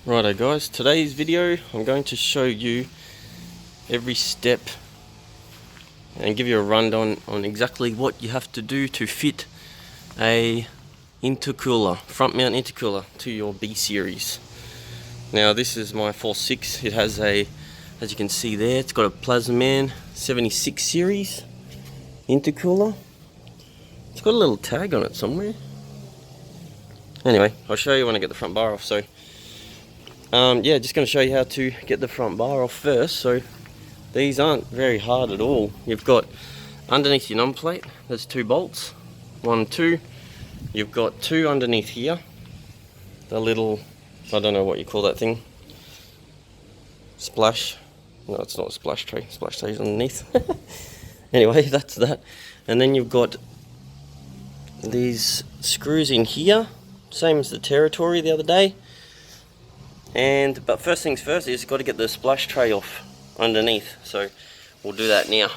Righto guys, today's video I'm going to show you every step and give you a rundown on exactly what you have to do to fit a intercooler, front mount intercooler to your B series. Now this is my 4.6. It has a, as you can see there, it's got a plazmaman 76 series intercooler. It's got a little tag on it somewhere. Anyway, I'll show you when I get the front bar off. So yeah, just going to show you how to get the front bar off first. So these aren't very hard at all. You've got underneath your number plate, there's 2 bolts, 1, 2. You've got 2 underneath here, the little, I don't know what you call that thing, splash, no it's not a splash tray is underneath. Anyway, that's that. And then you've got these screws in here, same as the Territory the other day. But first things first is got to get the splash tray off underneath, so we'll do that now.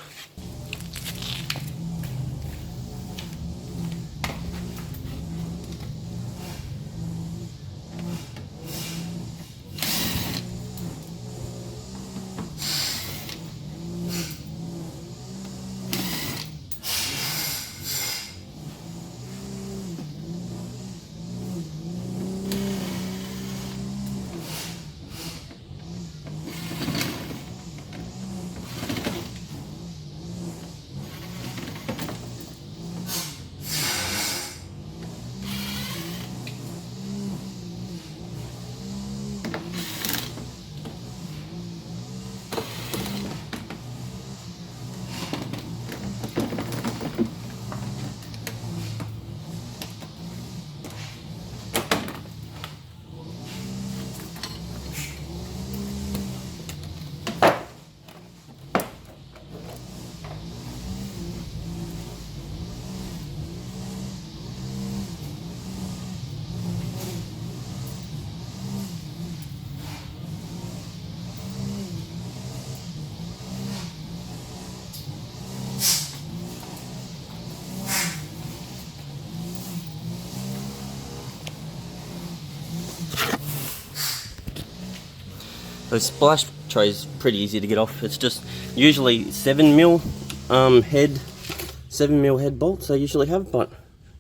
The splash tray is pretty easy to get off. It's just usually 7mm head bolts I usually have, but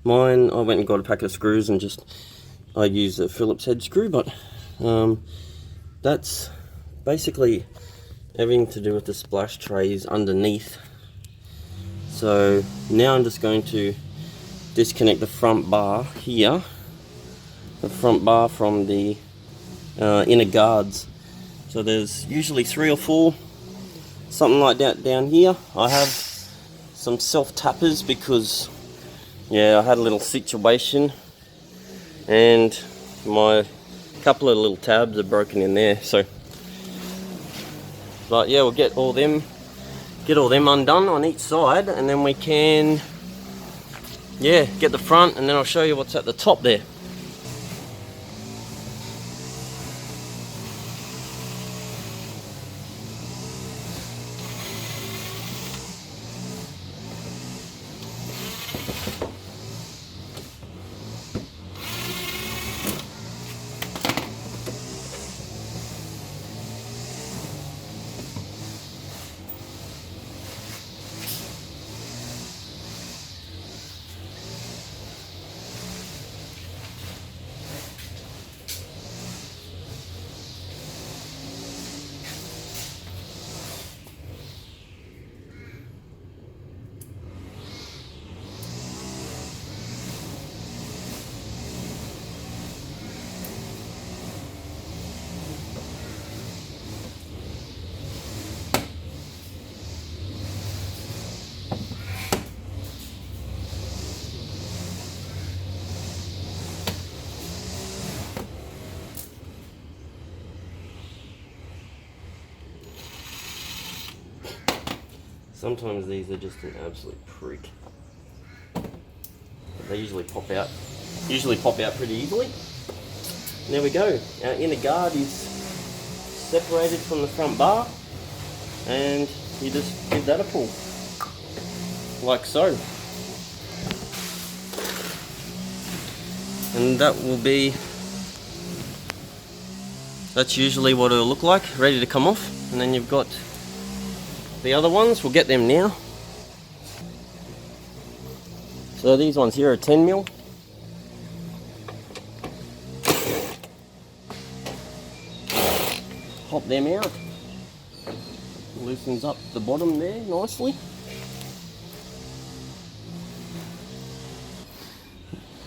mine, I went and got a packet of screws and I use a Phillips head screw. But that's basically everything to do with the splash trays underneath. So now I'm just going to disconnect the front bar here, the front bar from the inner guards. So there's usually 3 or 4, something like that down here. I have some self-tappers because, yeah, I had a little situation and my couple of little tabs are broken in there. So, but yeah, we'll get all them undone on each side, and then we can, yeah, get the front, and then I'll show you what's at the top there. Sometimes these are just an absolute prick. But they usually pop out pretty easily. And there we go. Our inner guard is separated from the front bar, and you just give that a pull, like so. And that will be That's usually what it'll look like, ready to come off. And then you've got the other ones, we'll get them now. So these ones here are 10mm. Pop them out. Loosens up the bottom there nicely.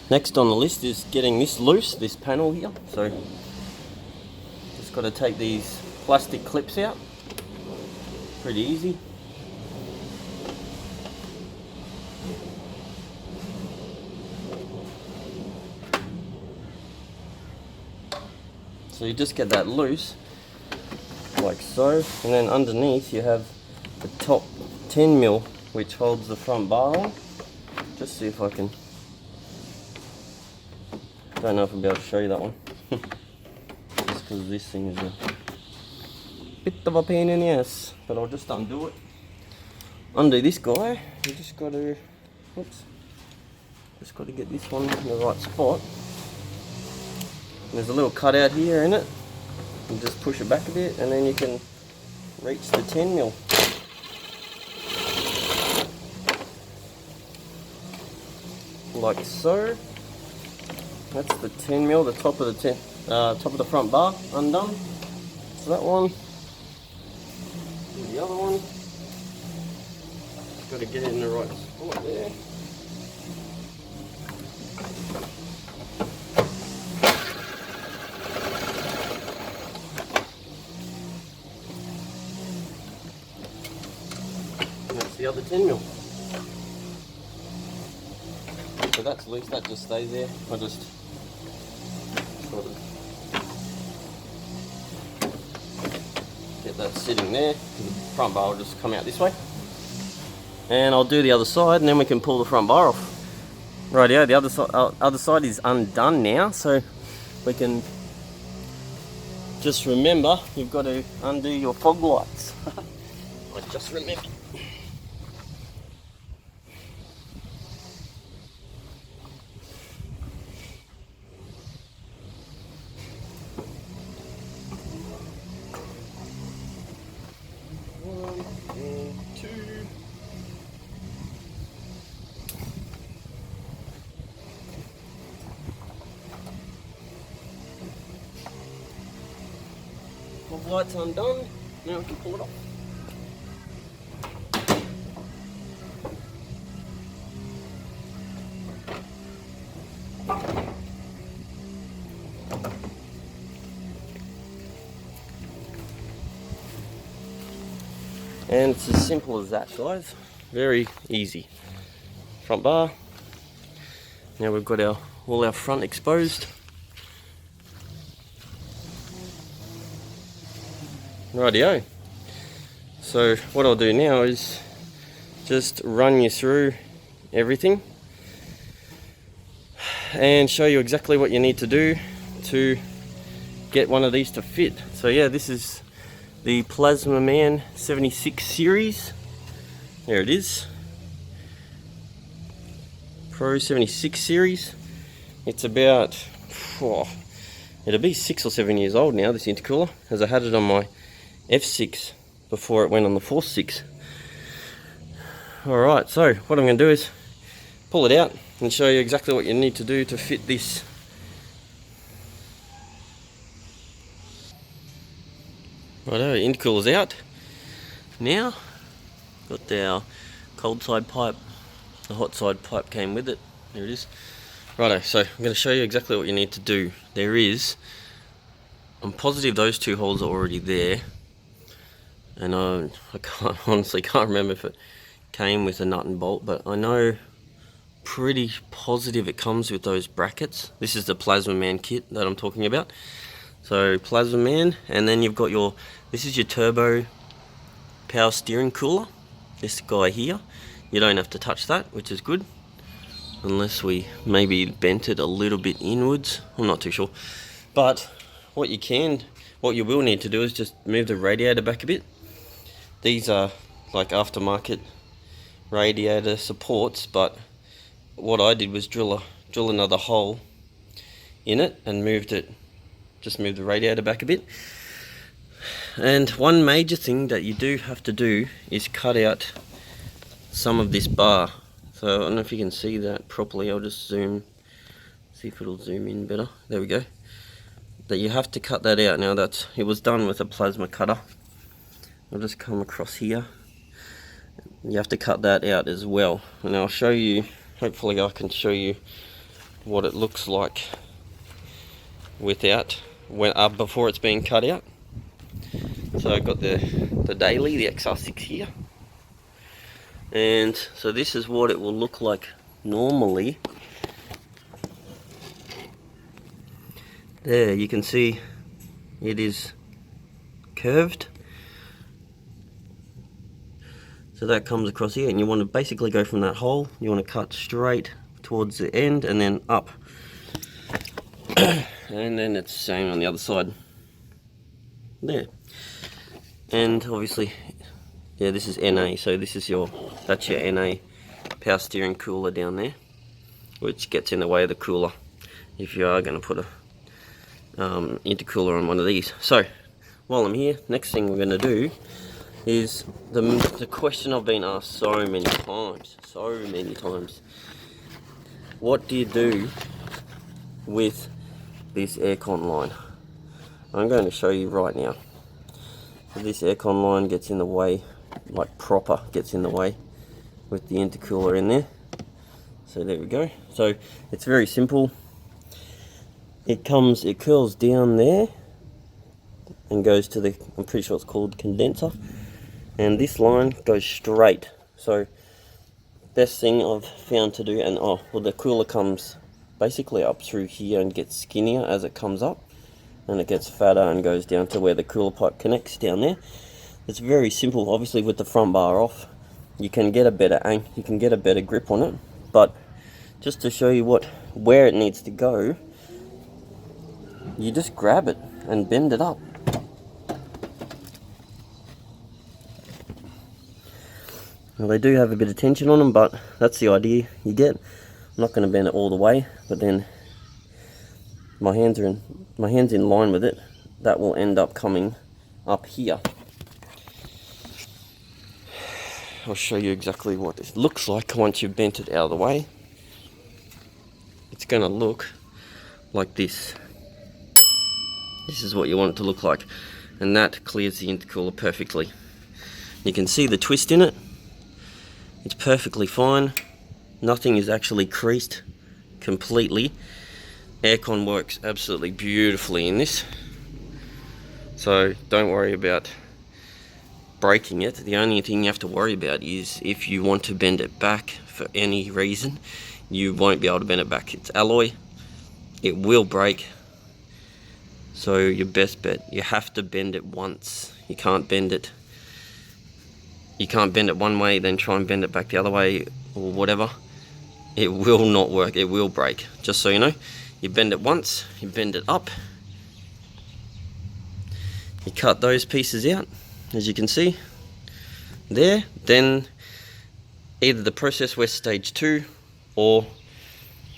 Next on the list is getting this loose, this panel here. So just got to take these plastic clips out. Pretty easy. So you just get that loose, like so, and then underneath you have the top 10mm which holds the front bar on. Just see if I can, don't know if I'll be able to show you that one. Just because this thing is a bit of a pain in the ass, but I'll just undo it. Undo this guy, you just got to, oops, just got to get this one in the right spot. There's a little cutout here in it. You just push it back a bit and then you can reach the 10mm. Like so. That's the 10mm, the top of the top of the front bar undone. So that one. And the other one. Got to get it in the right spot there. The other 10mm. So that's loose, that just stays there. I just sort of get that sitting there. The front bar will just come out this way. And I'll do the other side and then we can pull the front bar off. Rightio, the other side is undone now, so we can just remember you've got to undo your fog lights. I just remembered. Lights undone, now we can pull it off. And it's as simple as that, guys. Very easy. Front bar. Now we've got all our front exposed. Rightio. So what I'll do now is just run you through everything and show you exactly what you need to do to get one of these to fit. So yeah, this is the plazmaman 76 series. There it is. Pro 76 series. It's about, it'll be 6 or 7 years old now, this intercooler, as I had it on my F6 before it went on the Force 6. Alright, so what I'm going to do is pull it out and show you exactly what you need to do to fit this. Righto, intercooler's out. Now, got our cold side pipe, the hot side pipe came with it. There it is. Righto, so I'm going to show you exactly what you need to do. I'm positive those two holes are already there. And I honestly can't remember if it came with a nut and bolt, but I know pretty positive it comes with those brackets. This is the plazmaman kit that I'm talking about. So plazmaman, and then you've got this is your turbo power steering cooler. This guy here, you don't have to touch that, which is good. Unless we maybe bent it a little bit inwards, I'm not too sure. But what you will need to do is just move the radiator back a bit. These are like aftermarket radiator supports, but what I did was drill another hole in it and moved it just move the radiator back a bit. And one major thing that you do have to do is cut out some of this bar. So I don't know if you can see that properly. I'll just zoom, see if it'll zoom in better. There we go. That you have to cut that out. Now it was done with a plasma cutter. I'll just come across here. You have to cut that out as well. And I'll show you, hopefully I can show you what it looks like without, before it's being cut out. So I've got the daily, the XR6 here. And so this is what it will look like normally. There, you can see it is curved. So that comes across here, and you want to basically go from that hole, you want to cut straight towards the end and then up. And then it's the same on the other side. There. And obviously, yeah, this is NA, so this is that's your NA power steering cooler down there, which gets in the way of the cooler if you are going to put a intercooler on one of these. So while I'm here, next thing we're going to do is the question I've been asked so many times. What do you do with this aircon line? I'm going to show you right now. So this aircon line gets in the way, like proper gets in the way with the intercooler in there. So there we go. So it's very simple. It curls down there and goes to the, I'm pretty sure it's called condenser. And this line goes straight. So best thing I've found to do, and the cooler comes basically up through here and gets skinnier as it comes up, and it gets fatter and goes down to where the cooler pipe connects down there. It's very simple. Obviously with the front bar off, you can get a better grip on it, but just to show you where it needs to go, you just grab it and bend it up. Now they do have a bit of tension on them, but that's the idea you get. I'm not going to bend it all the way, but then my hand's in line with it. That will end up coming up here. I'll show you exactly what this looks like once you've bent it out of the way. It's going to look like this. This is what you want it to look like, and that clears the intercooler perfectly. You can see the twist in it. It's perfectly fine. Nothing is actually creased completely. Aircon works absolutely beautifully in this. So don't worry about breaking it. The only thing you have to worry about is if you want to bend it back for any reason, you won't be able to bend it back. It's alloy. It will break. So your best bet, you have to bend it once. You can't bend it one way, then try and bend it back the other way or whatever. It will not work. It will break. Just so you know, you bend it once, you bend it up, you cut those pieces out, as you can see there. Then either the Process West Stage 2 or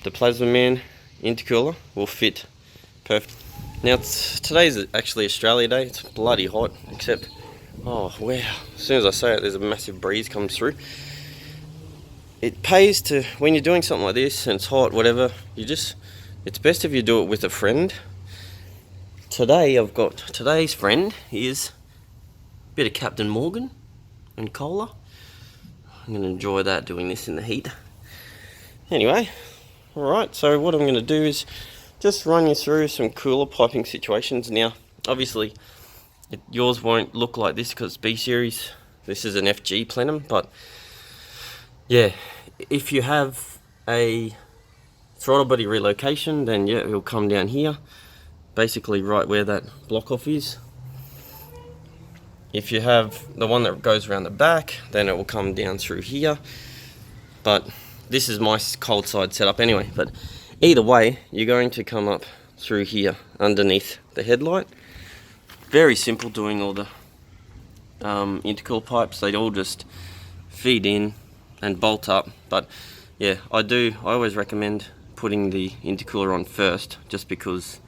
the plazmaman intercooler will fit perfect. Now today's actually Australia Day. It's bloody hot, except oh wow, as soon as I say it, there's a massive breeze comes through. It pays to, when you're doing something like this and it's hot, whatever, it's best if you do it with a friend. Today's friend is a bit of Captain Morgan and cola. I'm going to enjoy that, doing this in the heat. Anyway, alright, so what I'm going to do is just run you through some cooler piping situations. Now, obviously, yours won't look like this because it's B series. This is an FG plenum, but yeah, if you have a throttle body relocation, then yeah, it'll come down here, basically right where that block off is. If you have the one that goes around the back, then it will come down through here. But this is my cold side setup anyway. But either way, you're going to come up through here underneath the headlight. Very simple doing all the intercooler pipes. They all just feed in and bolt up. But yeah, I always recommend putting the intercooler on first, just because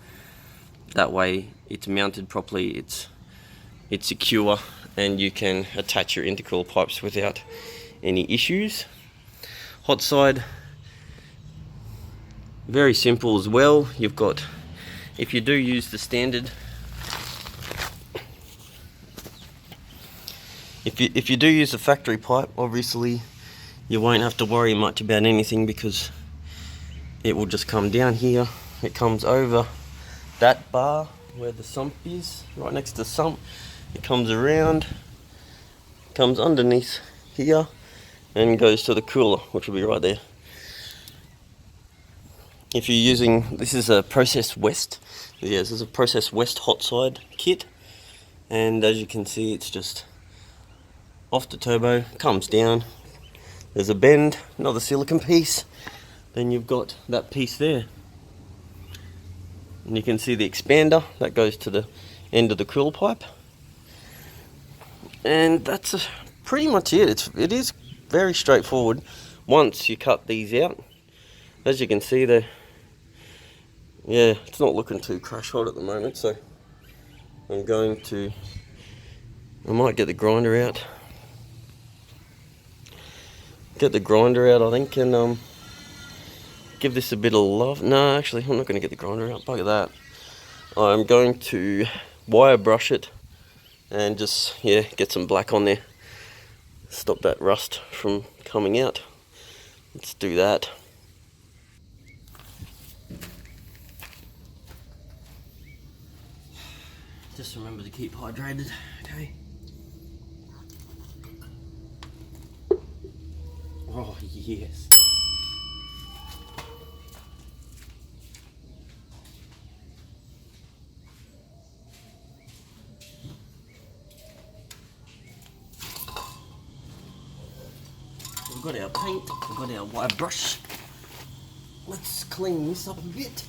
That way it's mounted properly, it's secure, and you can attach your intercooler pipes without any issues. Hot side, very simple as well. You've got, if you do use the standard, if you do use the factory pipe, obviously you won't have to worry much about anything, because it will just come down here. It comes over that bar where the sump is, right next to the sump. It comes around, comes underneath here, and goes to the cooler, which will be right there. If you're using, this is a Process West. Yeah, this is a Process West hot side kit, and as you can see, it's just off the turbo, comes down. There's a bend, another silicone piece. Then you've got that piece there, and you can see the expander that goes to the end of the cooler pipe. And that's pretty much it. It is very straightforward once you cut these out. As you can see there, yeah, it's not looking too crash hot at the moment, so I might get the grinder out. Get the grinder out, I think, and give this a bit of love. No, actually, I'm not going to get the grinder out. Bugger that. I'm going to wire brush it and just, yeah, get some black on there. Stop that rust from coming out. Let's do that. Just remember to keep hydrated, okay? Oh, yes. We've got our paint, we've got our wire brush. Let's clean this up a bit.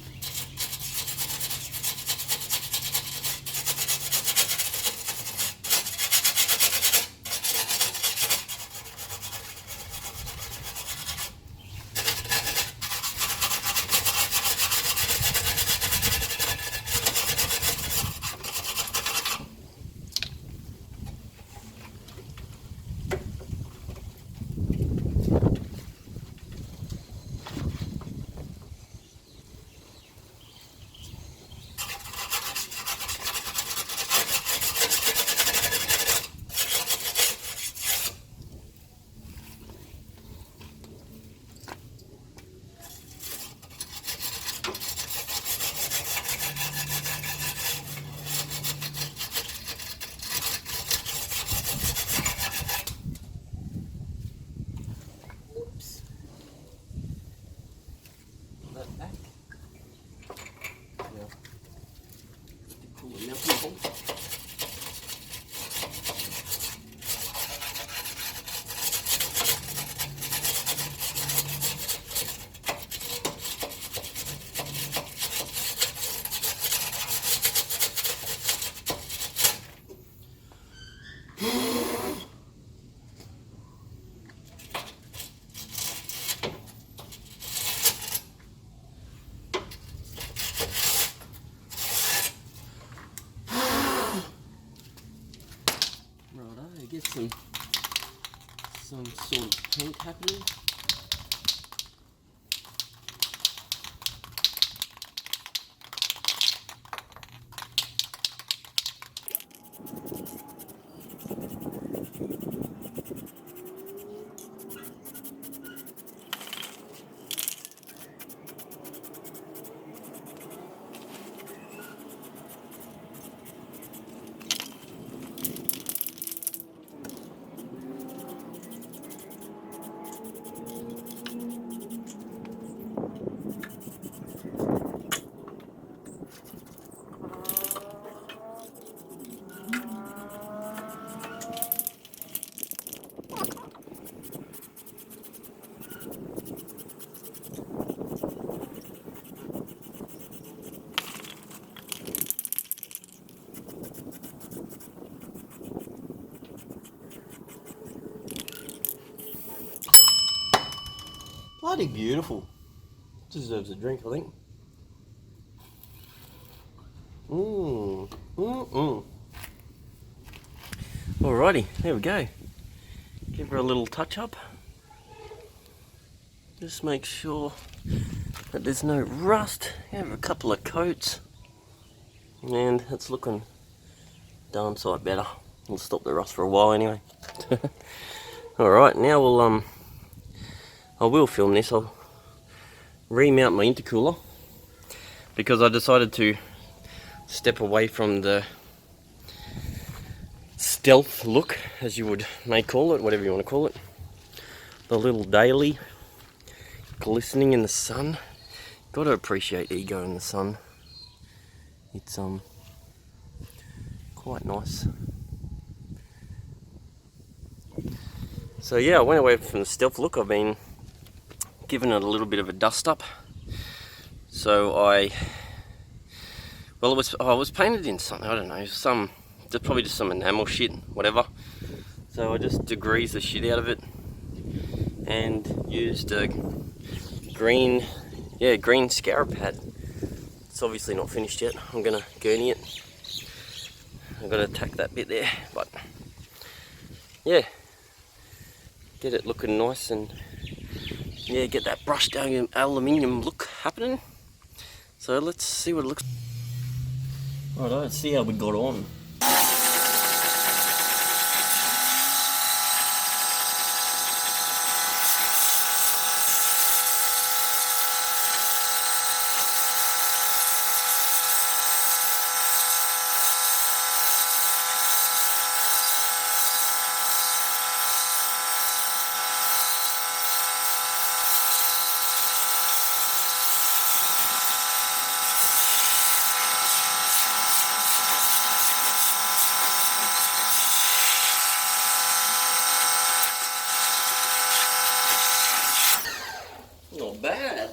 Get some sort of paint happening. Bloody beautiful. Deserves a drink, I think. Alrighty, there we go. Give her a little touch up. Just make sure that there's no rust. Have a couple of coats. And it's looking darn sight better. We'll stop the rust for a while anyway. Alright, now I will film this. I'll remount my intercooler because I decided to step away from the stealth look, as you may call it, whatever you want to call it. The little daily glistening in the sun. Gotta appreciate ego in the sun. It's quite nice. So yeah, I went away from the stealth look. I've been giving it a little bit of a dust up. So it was painted in something, I don't know, probably just some enamel shit, whatever. So I just degreased the shit out of it and used a green scarab pad. It's obviously not finished yet. I'm gonna gurney it. I've got to tack that bit there, but yeah, get it looking nice and yeah, get that brushed aluminium look happening. So let's see what it looks. Right, let's see how we got on. Not bad.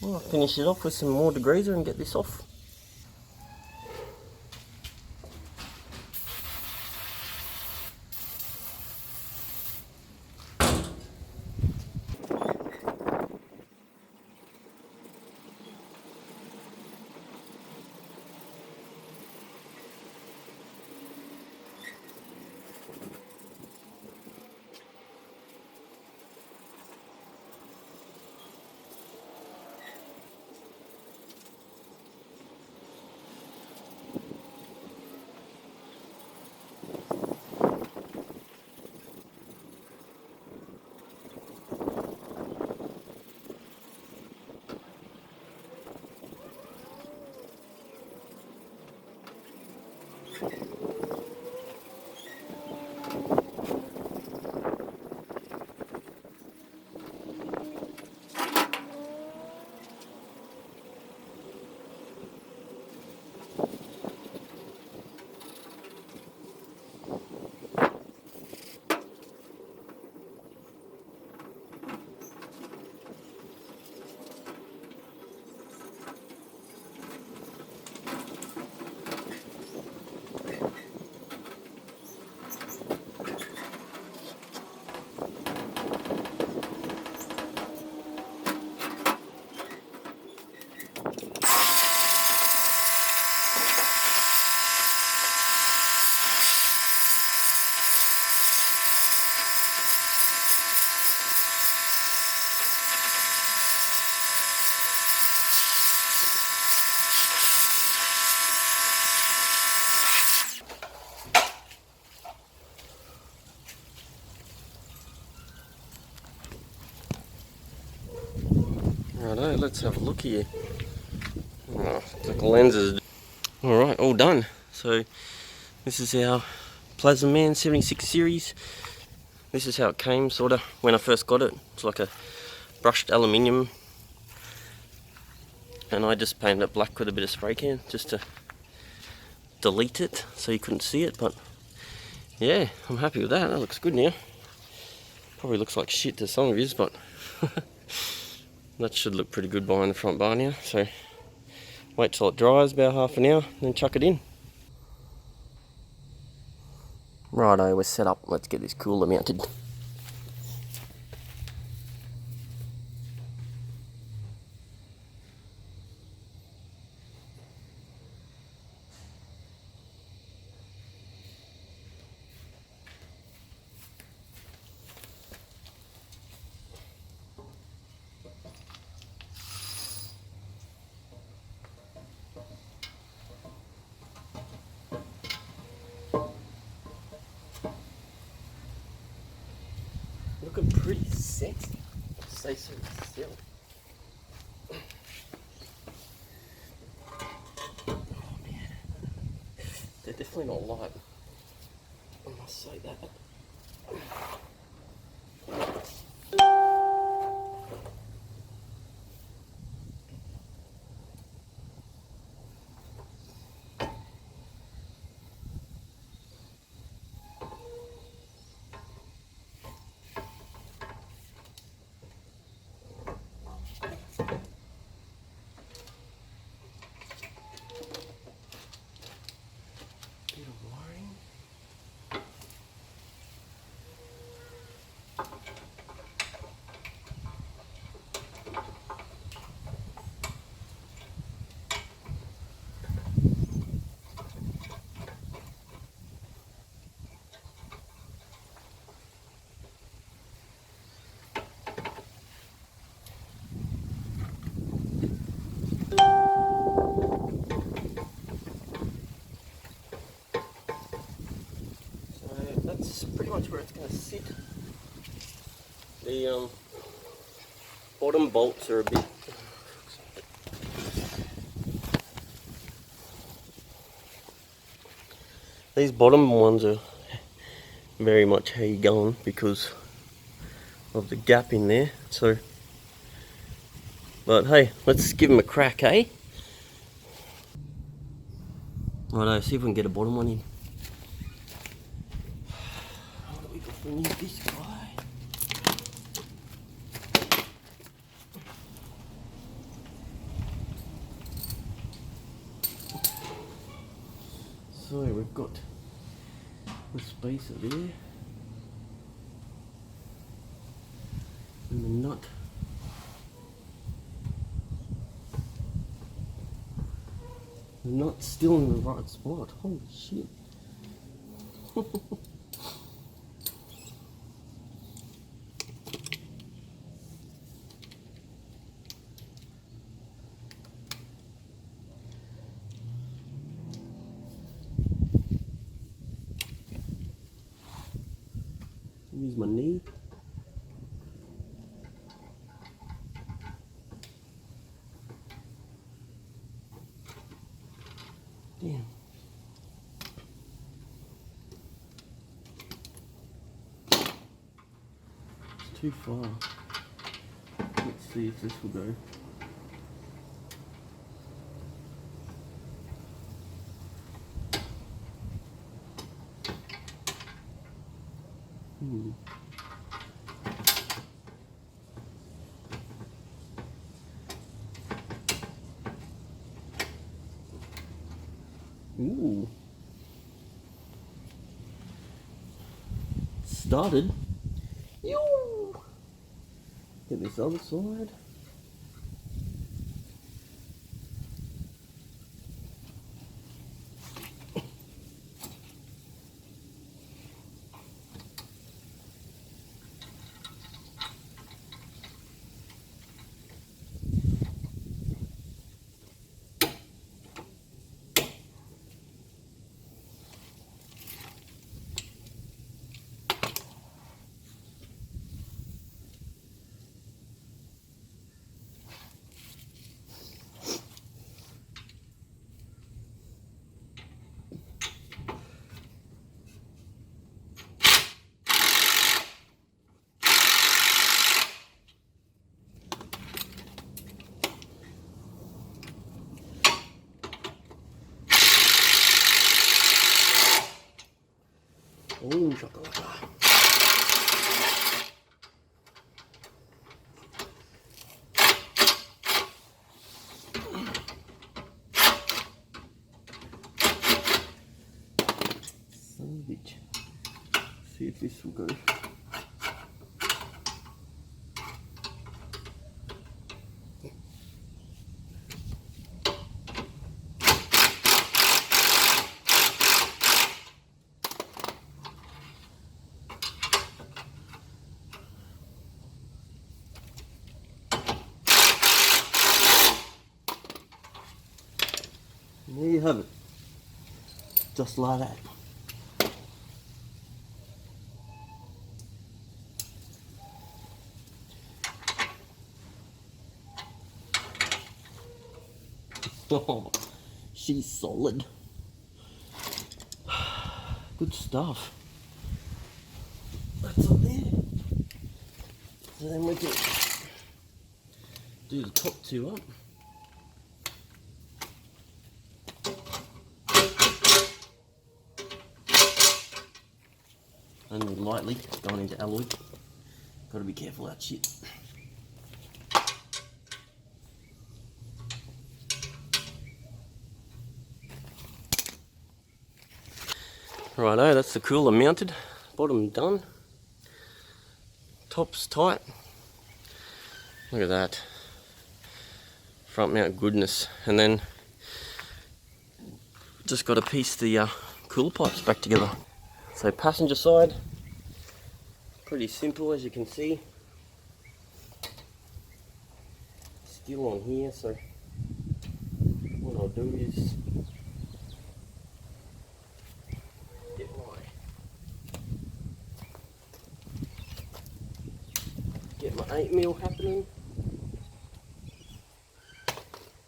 Well, I'll finish it off with some more degreaser and get this off. Righto, let's have a look here. Oh, the lenses. Alright, all done. So this is our plazmaman 76 series. This is how it came, sort of, when I first got it. It's like a brushed aluminium. And I just painted it black with a bit of spray can, just to delete it so you couldn't see it. But yeah, I'm happy with that. That looks good now. Probably looks like shit to some of you, but that should look pretty good behind the front bar now. So wait till it dries about half an hour, then chuck it in. Righto, we're set up. Let's get this cooler mounted. looking pretty sexy, to say so myself. Oh man, they're definitely not light, I must say that. Bit of wiring. That's pretty much where it's going to sit. The bottom bolts are a bit these bottom ones are very much how you going because of the gap in there. So, but hey, let's give them a crack, eh? Righto, see if we can get a bottom one in. What do we got for need this guy? So we've got the spacer there and the nut. The nut's still in the right spot. Holy shit. Use my knee. Damn. It's too far. Let's see if this will go. Ooh. Started. Yoo. Get this other side. Oh, chocolate. Son of a bitch. See if this will go. There you have it, just like that. Oh, she's solid. Good stuff. That's up there. So then we can do the top two up. Only lightly going into alloy. Gotta be careful of that shit. Righto, that's the cooler mounted. Bottom done. Top's tight. Look at that. Front mount goodness. And then just got to piece the cooler pipes back together. So passenger side, pretty simple as you can see. Still on here, so what I'll do is get my 8mm happening.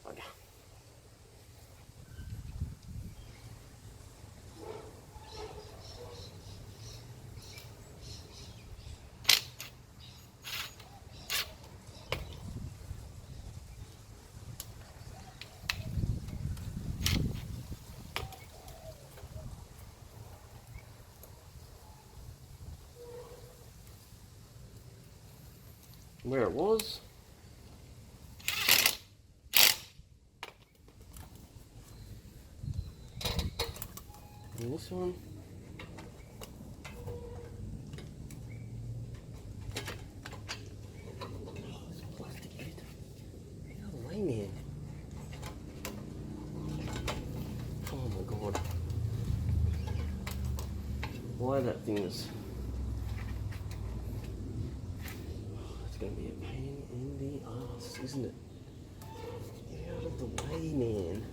Okay. Where it was. And this one. Oh, this plastic bit. Get out of the way, man. Oh my god. Why that thing is... It's going to be a pain in the ass, isn't it? Get out of the way, man.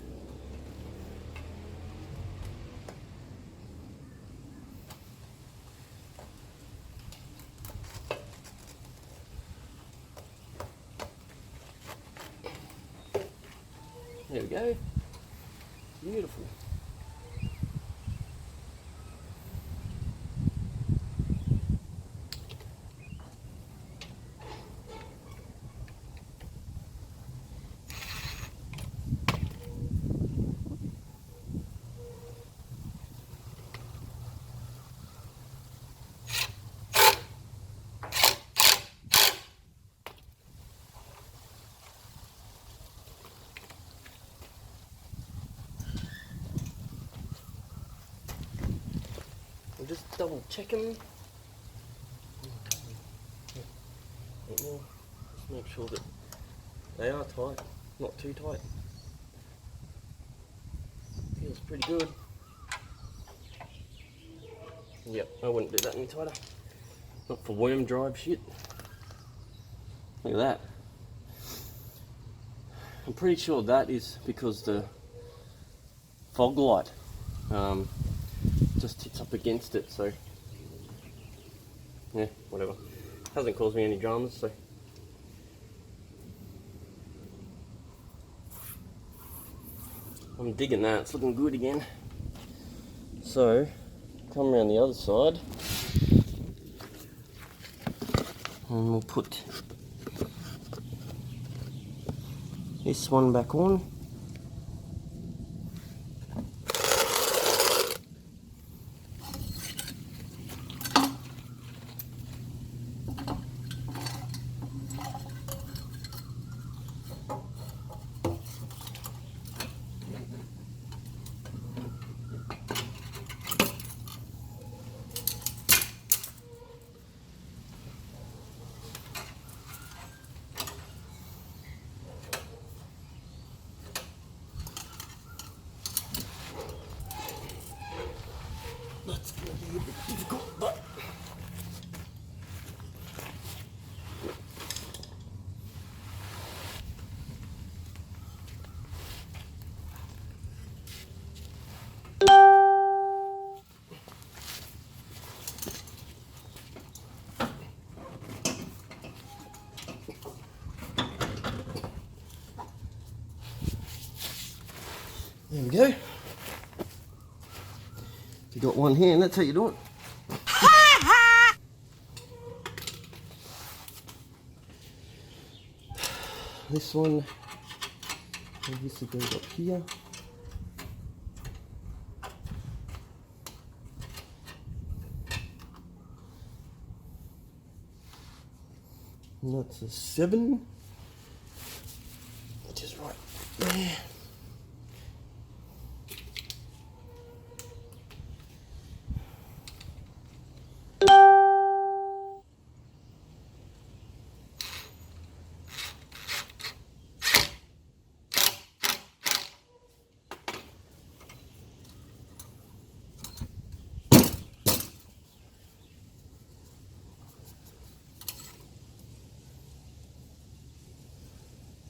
There we go. Beautiful. I'm just double checking. Just make sure that they are tight, not too tight. Feels pretty good. Yep, I wouldn't do that any tighter. Not for worm drive shit. Look at that. I'm pretty sure that is because the fog light just hits up against it, so yeah, whatever. Hasn't caused me any dramas, so I'm digging that. It's looking good again. So come around the other side and we'll put this one back on. There we go. If you got one hand, that's how you do it. This one obviously goes up here. And that's a 7, which is right there.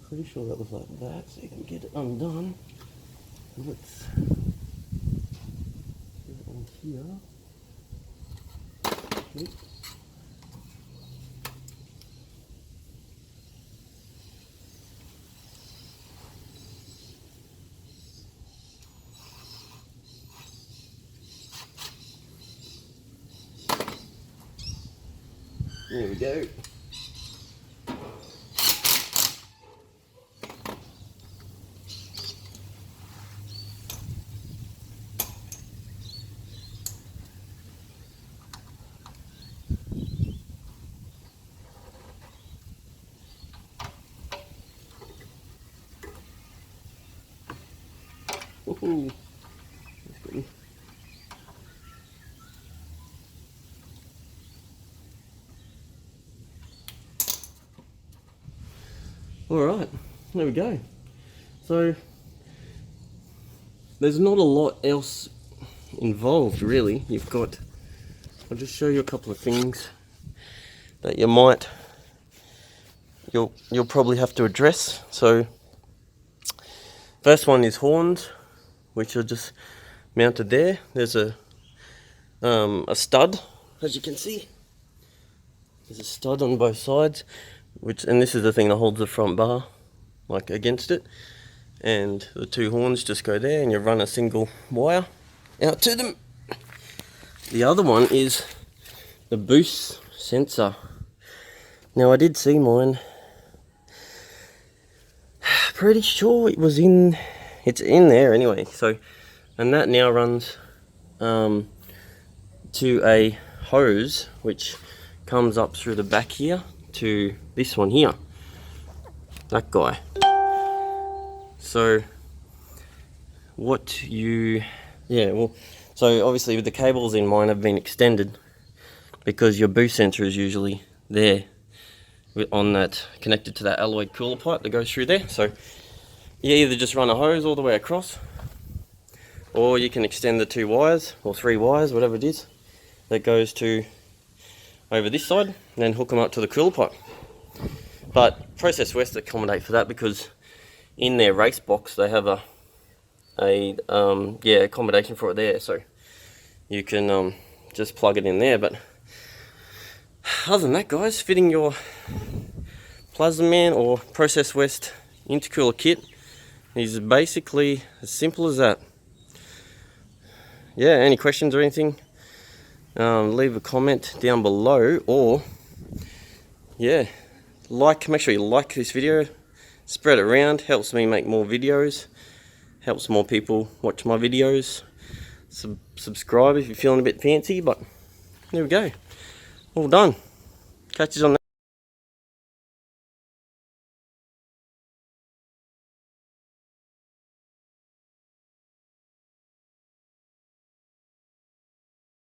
Pretty sure that was like that, so you can get it undone. Let's get it on here. Oops. There we go. Ooh, that's good. Alright, there we go. So, there's not a lot else involved really. You've got, I'll just show you a couple of things that you'll probably have to address. So, first one is horns, which are just mounted there. There's a stud, as you can see. There's a stud on both sides, and this is the thing that holds the front bar, like against it. And the two horns just go there, and you run a single wire out to them. The other one is the boost sensor. Now I did see mine. Pretty sure it was it's in there anyway. So, and that now runs to a hose which comes up through the back here to this one here, that guy. So so obviously with the cables in, mine have been extended because your boost sensor is usually there on that, connected to that alloy cooler pipe that goes through there. So you either just run a hose all the way across, or you can extend the 2 wires or 3 wires, whatever it is, that goes to over this side, and then hook them up to the cooler pipe. But Process West accommodate for that, because in their race box they have a accommodation for it there, so you can just plug it in there. But other than that, guys, fitting your plazmaman or Process West intercooler kit is basically as simple as that. Yeah, any questions or anything, leave a comment down below, or yeah, make sure you like this video, spread it around, helps me make more videos, helps more people watch my videos. Subscribe if you're feeling a bit fancy. But there we go, all done. Catch you on that.